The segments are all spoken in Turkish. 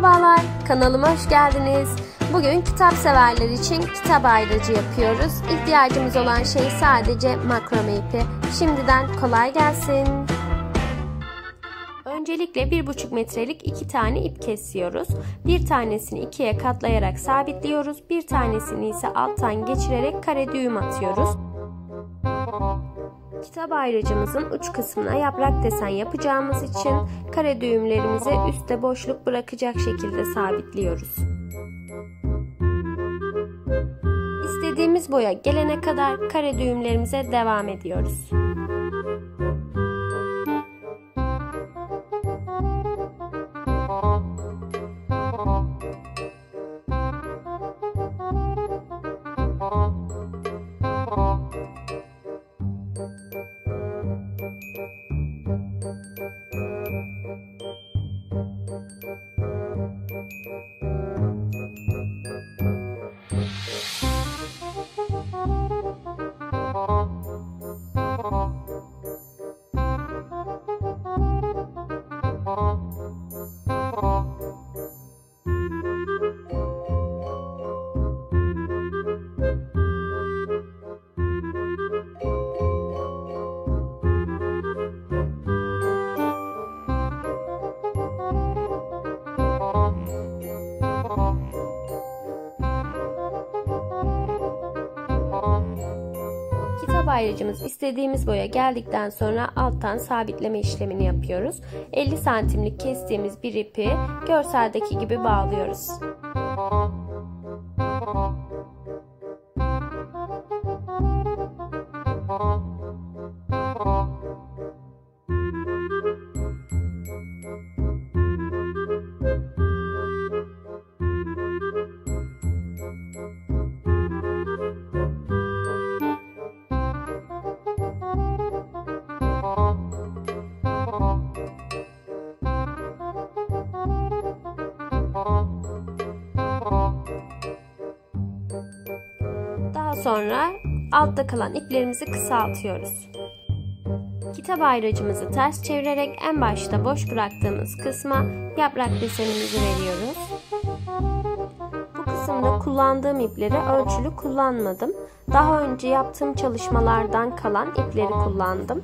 Merhabalar, kanalıma hoş geldiniz. Bugün kitap severler için kitap ayracı yapıyoruz. İhtiyacımız olan şey sadece makrame ipi. Şimdiden kolay gelsin. Öncelikle 1,5 metrelik 2 tane ip kesiyoruz. Bir tanesini ikiye katlayarak sabitliyoruz. Bir tanesini ise alttan geçirerek kare düğüm atıyoruz. Kitap ayracımızın uç kısmına yaprak desen yapacağımız için kare düğümlerimizi üstte boşluk bırakacak şekilde sabitliyoruz. İstediğimiz boya gelene kadar kare düğümlerimize devam ediyoruz. Kitap ayracımız istediğimiz boya geldikten sonra alttan sabitleme işlemini yapıyoruz. 50 santimlik kestiğimiz bir ipi görseldeki gibi bağlıyoruz. Daha sonra altta kalan iplerimizi kısaltıyoruz. Kitap ayracımızı ters çevirerek en başta boş bıraktığımız kısma yaprak desenimizi veriyoruz. Bu kısımda kullandığım ipleri ölçülü kullanmadım. Daha önce yaptığım çalışmalardan kalan ipleri kullandım.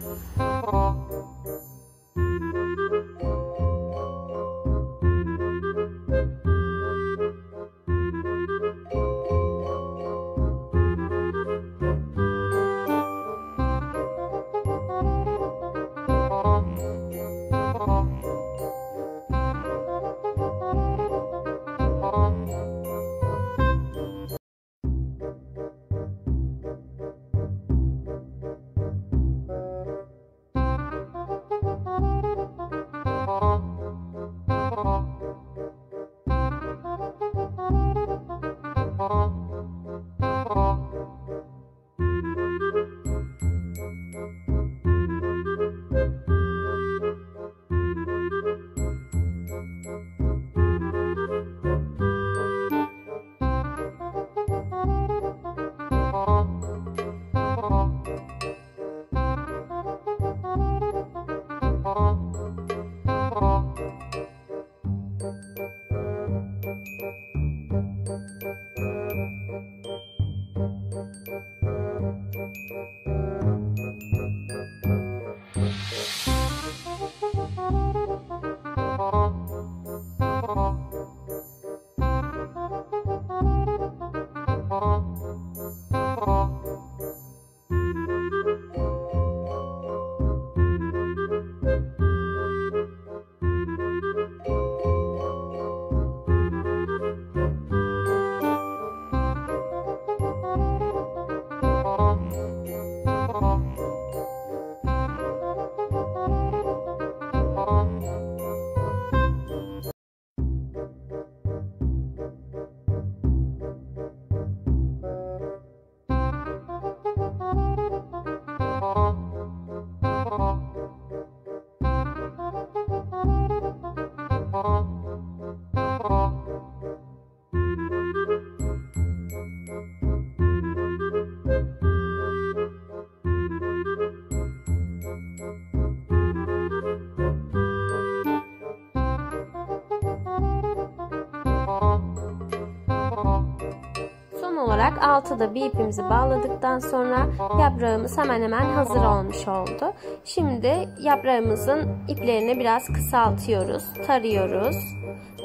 Son olarak alta da bir ipimizi bağladıktan sonra yaprağımız hemen hemen hazır olmuş oldu. Şimdi yaprağımızın iplerini biraz kısaltıyoruz, tarıyoruz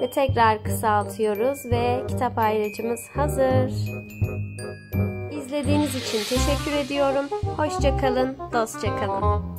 ve tekrar kısaltıyoruz ve kitap ayracımız hazır. İzlediğiniz için teşekkür ediyorum. Hoşça kalın, dostça kalın.